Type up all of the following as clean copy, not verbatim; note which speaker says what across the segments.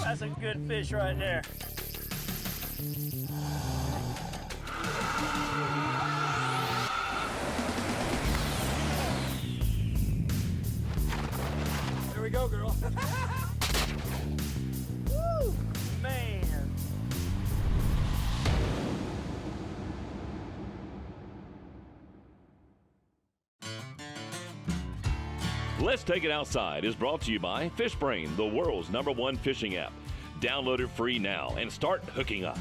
Speaker 1: That's a good fish right there. There we go, girl. Woo, man.
Speaker 2: Let's Take It Outside is brought to you by FishBrain, the world's #1 fishing app. Download it free now and start hooking up.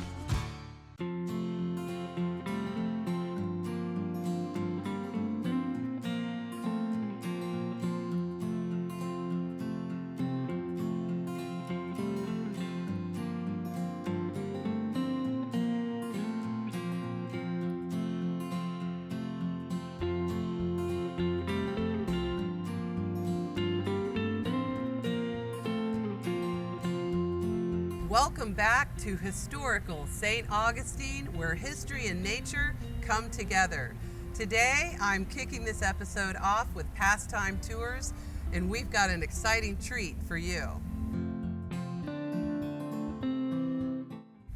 Speaker 3: Welcome back to historical St. Augustine, where history and nature come together. Today, I'm kicking this episode off with Pastime Tours, and we've got an exciting treat for you.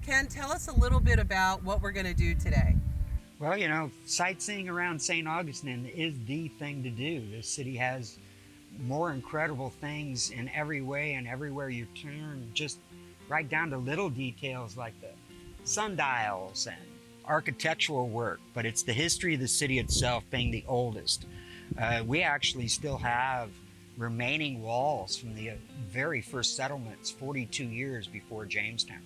Speaker 3: Ken, tell us a little bit about what we're going to do today.
Speaker 4: Well, you know, sightseeing around St. Augustine is the thing to do. This city has more incredible things in every way, and everywhere you turn, just right down to little details like the sundials and architectural work, but it's the history of the city itself being the oldest. We actually still have remaining walls from the very first settlements 42 years before Jamestown.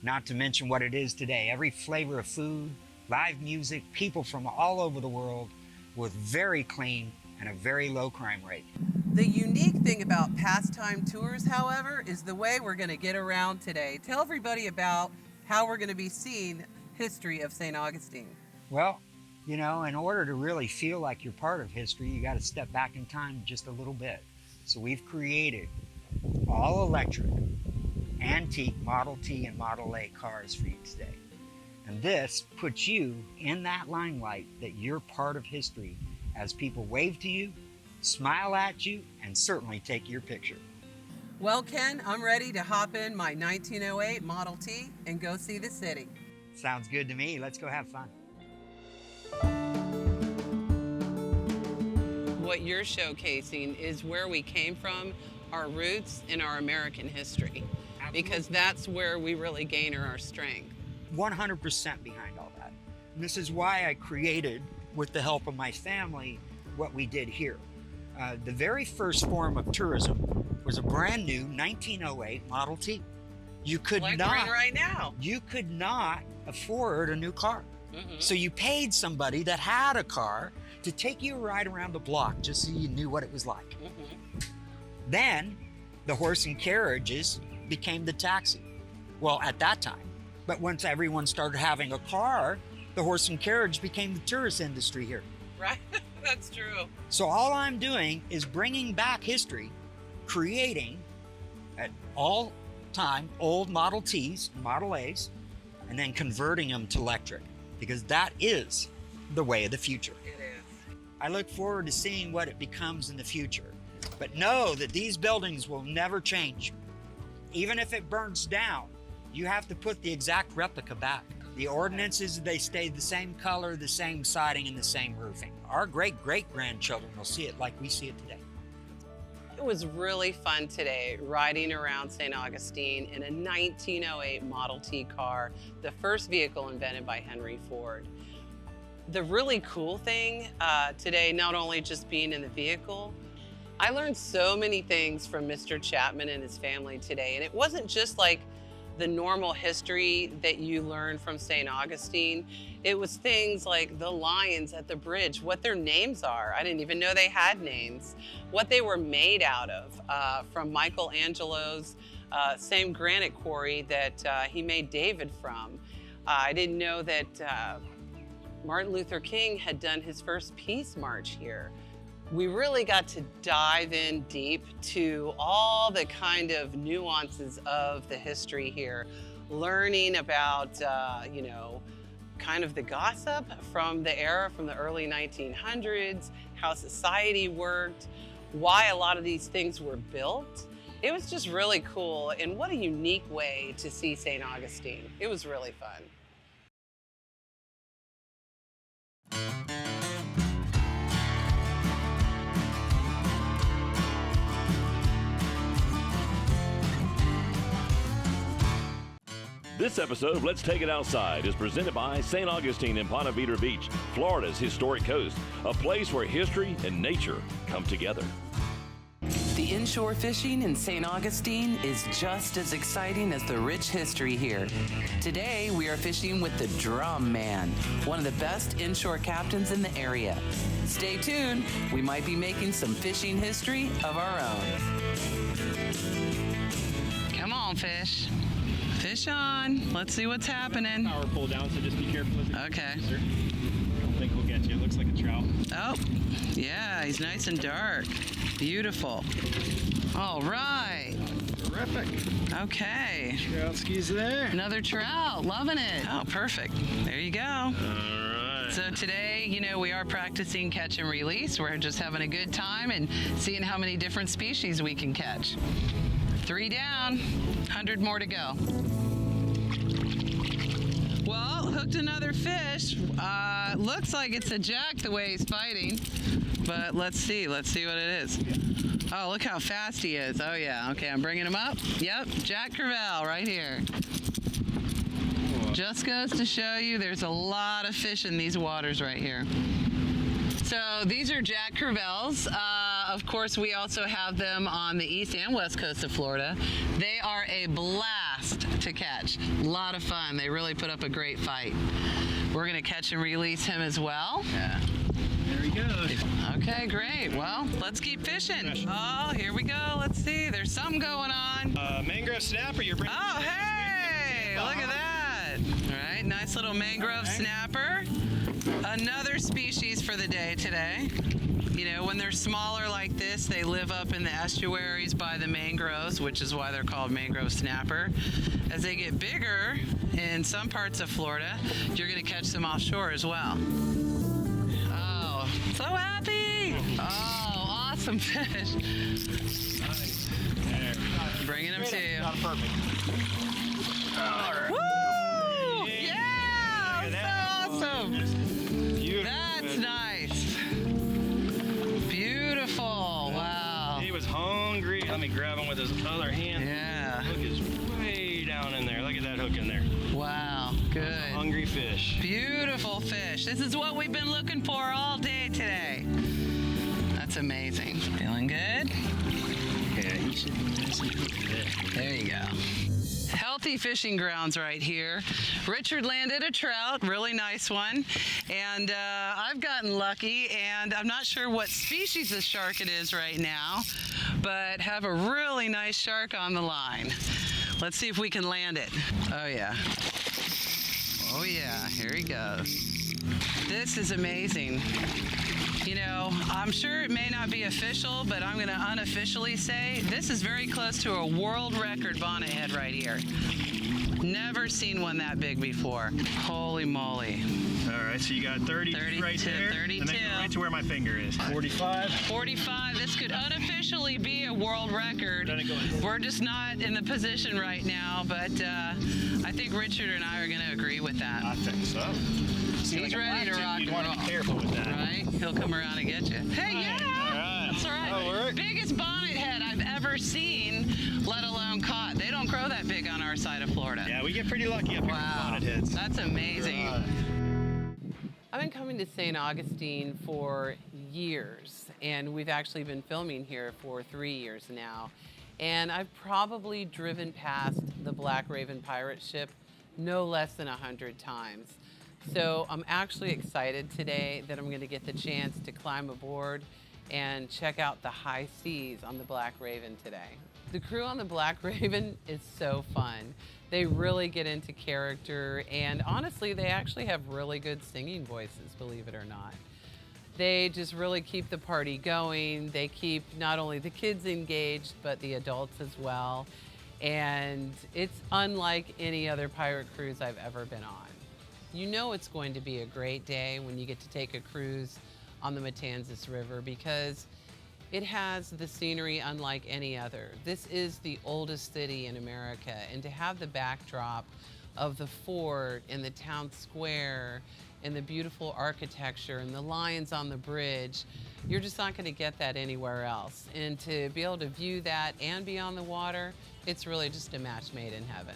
Speaker 4: Not to mention what it is today. Every flavor of food, live music, people from all over the world with very clean and a very low crime rate.
Speaker 3: The unique thing about Pastime Tours, however, is the way we're going to get around today. Tell everybody about how we're going to be seeing history of St. Augustine.
Speaker 4: Well, you know, in order to really feel like you're part of history, you got to step back in time just a little bit. So we've created all electric, antique Model T and Model A cars for you today. And this puts you in that limelight that you're part of history as people wave to you, smile at you, and certainly take your picture.
Speaker 3: Well, Ken, I'm ready to hop in my 1908 Model T and go see the city.
Speaker 4: Sounds good to me. Let's go have fun.
Speaker 3: What you're showcasing is where we came from, our roots in our American history, because that's where we really gain our strength.
Speaker 4: 100% behind all that. And this is why I created, with the help of my family, what we did here. The very first form of tourism was a brand new 1908 Model T. You could
Speaker 3: like
Speaker 4: not,
Speaker 3: we're in right now.
Speaker 4: You could not afford a new car. So you paid somebody that had a car to take you a ride around the block just so you knew what it was like. Then the horse and carriages became the taxi. Well, at that time. But once everyone started having a car, the horse and carriage became the tourist industry here.
Speaker 3: Right, that's true.
Speaker 4: So all I'm doing is bringing back history, creating at all time old Model Ts, Model As, and then converting them to electric, because that is the way of the future.
Speaker 3: It is.
Speaker 4: I look forward to seeing what it becomes in the future, but know that these buildings will never change. Even if it burns down, you have to put the exact replica back. The ordinances, they stay the same color, the same siding, and the same roofing. Our great-great-grandchildren will see it like we see it today.
Speaker 3: It was really fun today riding around St. Augustine in a 1908 Model T car, the first vehicle invented by Henry Ford. The really cool thing today, not only just being in the vehicle, I learned so many things from Mr. Chapman and his family today. And it wasn't just like the normal history that you learn from St. Augustine. It was things like the lions at the bridge, what their names are. I didn't even know they had names. What they were made out of, from Michelangelo's same granite quarry that he made David from. I didn't know that Martin Luther King had done his first peace march here. We really got to dive in deep to all the kind of nuances of the history here, learning about, you know, kind of the gossip from the era, from the early 1900s, how society worked, why a lot of these things were built, It was just really cool, and what a unique way to see St. Augustine. It was really fun.
Speaker 2: This episode of Let's Take It Outside is presented by St. Augustine in Ponte Vedra Beach, Florida's historic coast, a place where history and nature come together.
Speaker 5: The inshore fishing in St. Augustine is just as exciting as the rich history here. Today, we are fishing with the Drum Man, one of the best inshore captains in the area. Stay tuned, we might be making some fishing history of our own.
Speaker 3: Come on, fish. Fish on. Let's see what's happening.
Speaker 6: Power pull down, so just be careful.
Speaker 3: Okay.
Speaker 6: Sir. I don't think we'll get you. It looks like a trout.
Speaker 3: Oh, yeah, he's nice and dark. Beautiful. All right.
Speaker 6: Terrific.
Speaker 3: Okay.
Speaker 6: Trout skis there.
Speaker 3: Another trout. Loving it. Oh, perfect. There you go.
Speaker 6: All right.
Speaker 3: So today, you know, we are practicing catch and release. We're just having a good time and seeing how many different species we can catch. 3 down, 100 more to go. Well, hooked another fish. Looks like it's a jack the way he's fighting, but let's see what it is. Oh, look how fast he is. Oh yeah, okay, I'm bringing him up. Yep, Jack Crevalle right here. Just goes to show you there's a lot of fish in these waters right here. So these are Jack Crevalles. Of course, we also have them on the east and west coast of Florida. They are a blast to catch. A lot of fun. They really put up a great fight. We're gonna catch and release him as well.
Speaker 6: Yeah. There he goes.
Speaker 3: Okay, great. Well, let's keep fishing. Oh, here we go. Let's see. There's something going on.
Speaker 6: Mangrove snapper, you're bringing.
Speaker 3: Oh, hey! Look at that. All right, nice little mangrove snapper. Another species for the day today. You know, when they're smaller like this, they live up in the estuaries by the mangroves, which is why they're called mangrove snapper. As they get bigger in some parts of Florida, you're going to catch them offshore as well. Oh, so happy! Oh, awesome fish.
Speaker 6: Nice. There.
Speaker 3: Bringing them to you.
Speaker 6: Not perfect. All right.
Speaker 3: Woo! Yeah! So awesome!
Speaker 6: Beautiful.
Speaker 3: That's nice. Beautiful. Wow.
Speaker 6: He was hungry. Let me grab him with his other hand.
Speaker 3: Yeah.
Speaker 6: The hook is way down in there. Look at that hook in there.
Speaker 3: Wow. Good.
Speaker 6: Hungry fish.
Speaker 3: Beautiful fish. This is what we've been looking for all day today. That's amazing. Feeling good?
Speaker 6: Yeah, he should be nice and hooked today.
Speaker 3: There you go. Healthy fishing grounds right here. Richard landed a trout, really nice one. And I've gotten lucky, and I'm not sure what species of shark it is right now, but have a really nice shark on the line. Let's see if we can land it. Oh yeah. Oh yeah, here he goes. This is amazing. You know, I'm sure it may not be official, but I'm going to unofficially say this is very close to a world record bonnet head right here. Never seen one that big before. Holy moly.
Speaker 6: All right, so you got 32 right there.
Speaker 3: 32.
Speaker 6: And then go right to where my finger is. 45.
Speaker 3: 45. This could unofficially be a world record. We're just not in the position right now, but I think Richard and I are going to agree with that.
Speaker 6: I think so.
Speaker 3: He's ready to rock
Speaker 6: You
Speaker 3: and
Speaker 6: want
Speaker 3: roll.
Speaker 6: to be careful with that.
Speaker 3: Right? He'll come around and get you. Hey, yeah!
Speaker 6: All right.
Speaker 3: That's right.
Speaker 6: That'll work.
Speaker 3: Biggest bonnet head I've ever seen, let alone caught. They don't grow that big on our side of Florida.
Speaker 6: Yeah, we get pretty lucky up here with
Speaker 3: Wow.
Speaker 6: bonnet heads.
Speaker 3: That's amazing.
Speaker 6: Right.
Speaker 3: I've been coming to St. Augustine for years, and we've actually been filming here for 3 years now. And I've probably driven past the Black Raven pirate ship no less than 100 times. So I'm actually excited today that I'm going to get the chance to climb aboard and check out the high seas on the Black Raven today. The crew on the Black Raven is so fun. They really get into character, and honestly, they actually have really good singing voices, believe it or not. They just really keep the party going. They keep not only the kids engaged, but the adults as well. And it's unlike any other pirate cruise I've ever been on. You know it's going to be a great day when you get to take a cruise on the Matanzas River, because It has the scenery unlike any other. This is the oldest city in America, and to have the backdrop of the fort and the town square and the beautiful architecture and the lions on the bridge, you're just not going to get that anywhere else. And to be able to view that and be on the water, it's really just a match made in heaven.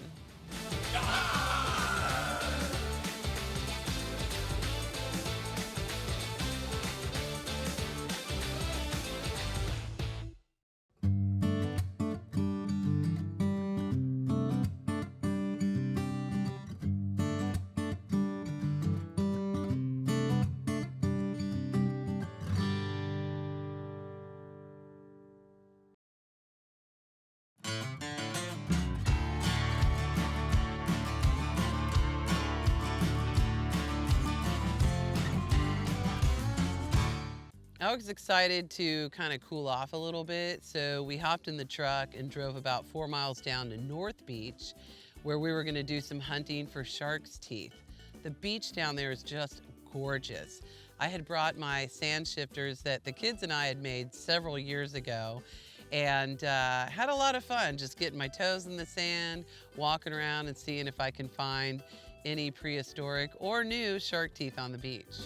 Speaker 3: I was excited to kind of cool off a little bit, so we hopped in the truck and drove about 4 miles down to North Beach, where we were going to do some hunting for shark's teeth. The beach down there is just gorgeous. I had brought my sand shifters that the kids and I had made several years ago, and had a lot of fun just getting my toes in the sand, walking around and seeing if I can find any prehistoric or new shark teeth on the beach.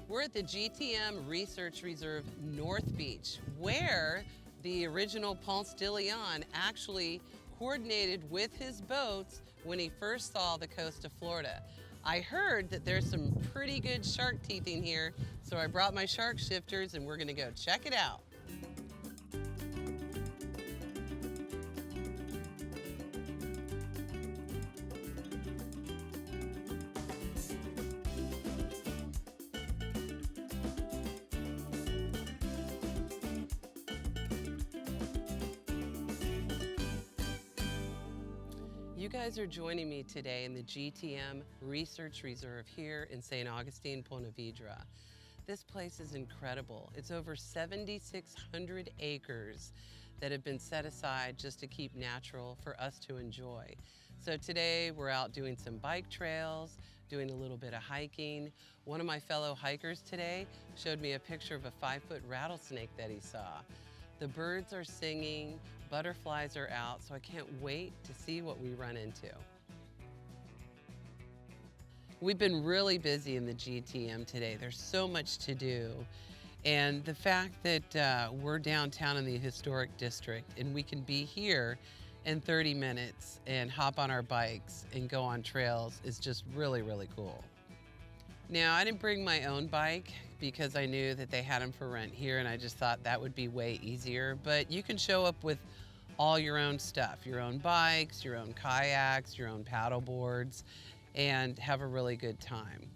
Speaker 3: We're at the GTM Research Reserve North Beach, where the original Ponce de Leon actually coordinated with his boats when he first saw the coast of Florida. I heard that there's some pretty good shark teething here, so I brought my shark shifters and we're gonna go check it out. You guys are joining me today in the GTM Research Reserve here in St. Augustine, Ponte Vedra. This place is incredible. It's over 7,600 acres that have been set aside just to keep natural for us to enjoy. So today we're out doing some bike trails, doing a little bit of hiking. One of my fellow hikers today showed me a picture of a 5-foot rattlesnake that he saw. The birds are singing, butterflies are out, so I can't wait to see what we run into. We've been really busy in the GTM today. There's so much to do. And the fact that we're downtown in the historic district and we can be here in 30 minutes and hop on our bikes and go on trails is just really, really cool. Now, I didn't bring my own bike because I knew that they had them for rent here, and I just thought that would be way easier. But you can show up with all your own stuff, your own bikes, your own kayaks, your own paddle boards, and have a really good time.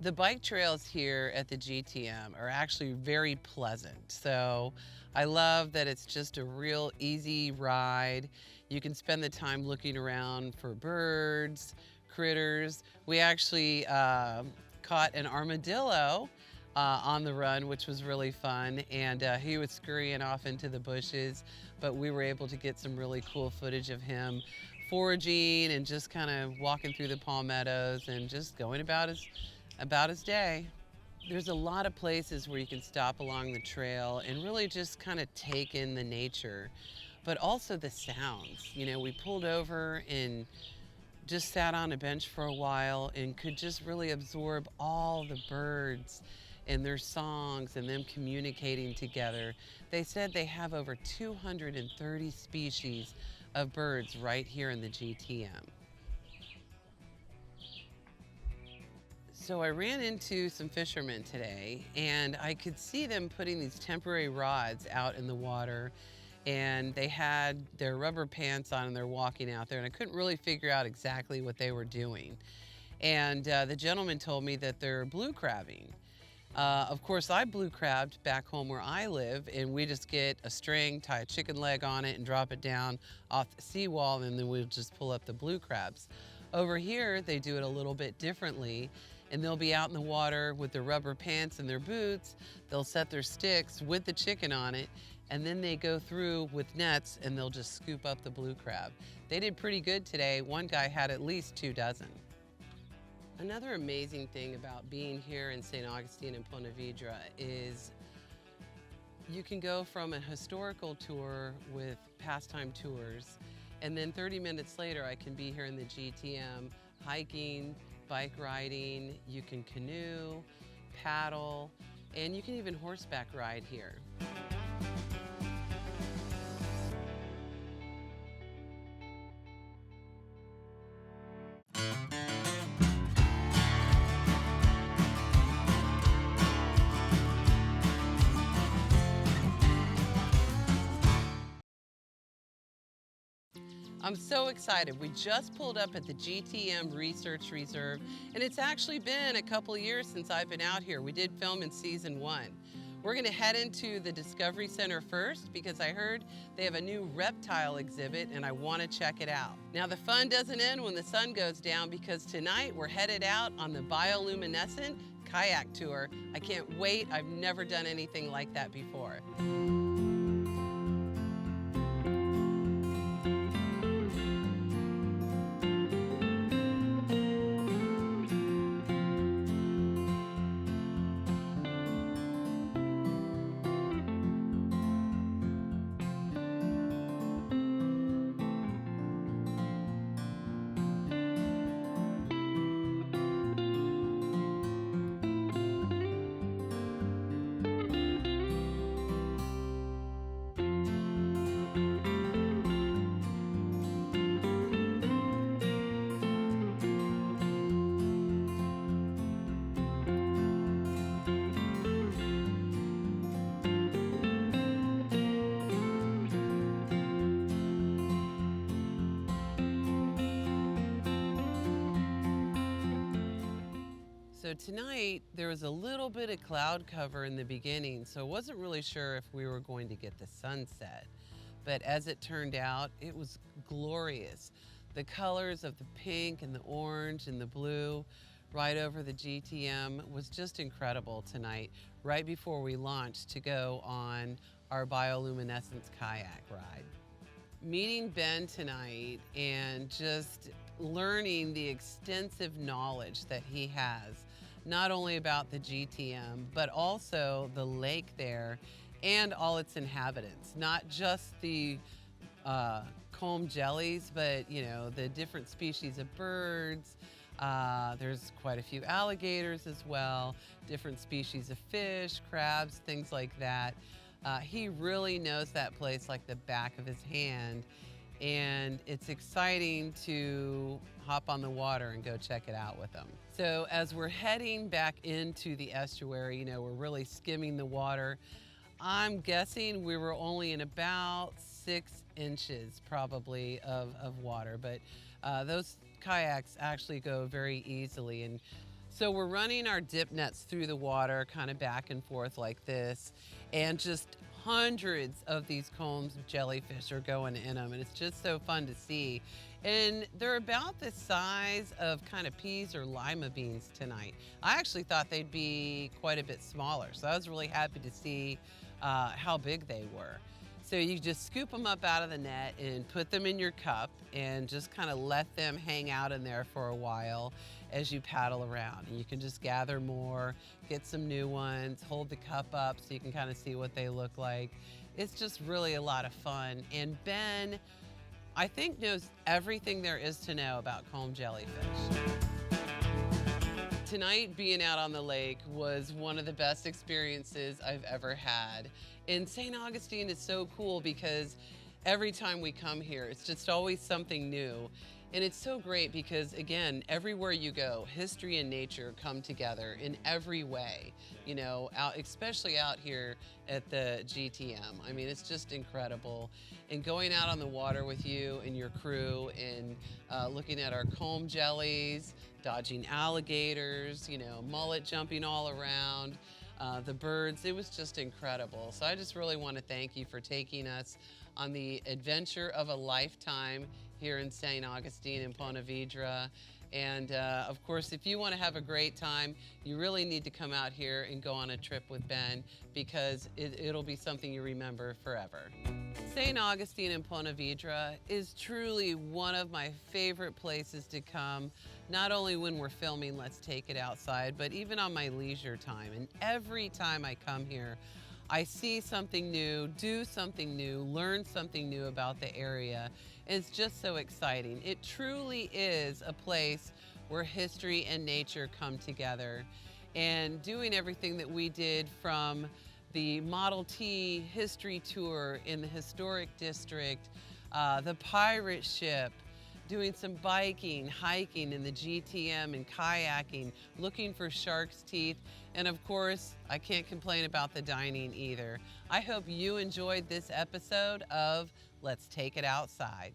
Speaker 3: The bike trails here at the GTM are actually very pleasant. So I love that it's just a real easy ride. You can spend the time looking around for birds, critters. We actually caught an armadillo on the run, which was really fun, and he was scurrying off into the bushes, but we were able to get some really cool footage of him foraging and just kind of walking through the palmettos and just going about his day. There's a lot of places where you can stop along the trail and really just kind of take in the nature, but also the sounds. You know, we pulled over and just sat on a bench for a while and could just really absorb all the birds and their songs and them communicating together. They said they have over 230 species of birds right here in the GTM. So I ran into some fishermen today and I could see them putting these temporary rods out in the water, and they had their rubber pants on and they're walking out there, and I couldn't really figure out exactly what they were doing. And the gentleman told me that they're blue crabbing. Of course, I blue crabbed back home where I live, and we just get a string, tie a chicken leg on it, and drop it down off the seawall, and then we'll just pull up the blue crabs. Over here, they do it a little bit differently, and they'll be out in the water with their rubber pants and their boots. They'll set their sticks with the chicken on it, and then they go through with nets and they'll just scoop up the blue crab. They did pretty good today. One guy had at least 2 dozen. Another amazing thing about being here in St. Augustine and Ponte Vedra is you can go from a historical tour with Pastime Tours, and then 30 minutes later I can be here in the GTM hiking, bike riding, you can canoe, paddle, and you can even horseback ride here. I'm so excited. We just pulled up at the GTM Research Reserve, and it's actually been a couple of years since I've been out here. We did film in season 1. We're gonna head into the Discovery Center first because I heard they have a new reptile exhibit and I wanna check it out. Now the fun doesn't end when the sun goes down because tonight we're headed out on the Bioluminescent Kayak Tour. I can't wait, I've never done anything like that before. So tonight, there was a little bit of cloud cover in the beginning, so I wasn't really sure if we were going to get the sunset. But as it turned out, it was glorious. The colors of the pink and the orange and the blue right over the GTM was just incredible tonight, right before we launched to go on our bioluminescence kayak ride. Meeting Ben tonight and just learning the extensive knowledge that he has, not only about the GTM, but also the lake there and all its inhabitants, not just the comb jellies, but you know, the different species of birds. There's quite a few alligators as well, different species of fish, crabs, things like that. He really knows that place like the back of his hand, and it's exciting to hop on the water and go check it out with him. So as we're heading back into the estuary, you know, we're really skimming the water. I'm guessing we were only in about 6 inches probably of water, but those kayaks actually go very easily. And so we're running our dip nets through the water, kind of back and forth like this, and just hundreds of these combs of jellyfish are going in them, and it's just so fun to see. And they're about the size of kind of peas or lima beans tonight. I actually thought they'd be quite a bit smaller, so I was really happy to see how big they were. So you just scoop them up out of the net and put them in your cup and just kind of let them hang out in there for a while as you paddle around. And you can just gather more, get some new ones, hold the cup up so you can kind of see what they look like. It's just really a lot of fun. And Ben, I think, knows everything there is to know about comb jellyfish. Tonight, being out on the lake was one of the best experiences I've ever had. And St. Augustine is so cool because every time we come here, it's just always something new. And it's so great because, again, everywhere you go, history and nature come together in every way, you know, especially out here at the GTM. I mean, it's just incredible. And going out on the water with you and your crew and looking at our comb jellies, dodging alligators, you know, mullet jumping all around, the birds, it was just incredible. So I just really want to thank you for taking us on the adventure of a lifetime here in St. Augustine and Ponte Vedra. And of course, if you want to have a great time, you really need to come out here and go on a trip with Ben, because it'll be something you remember forever. St. Augustine in Ponte Vedra is truly one of my favorite places to come, not only when we're filming Let's Take It Outside, but even on my leisure time. And every time I come here, I see something new, do something new, learn something new about the area. It's just so exciting. It truly is a place where history and nature come together. And doing everything that we did, from the Model T history tour in the historic district, the pirate ship, doing some biking, hiking in the GTM and kayaking, looking for shark's teeth, and of course, I can't complain about the dining either. I hope you enjoyed this episode of Let's Take It Outside.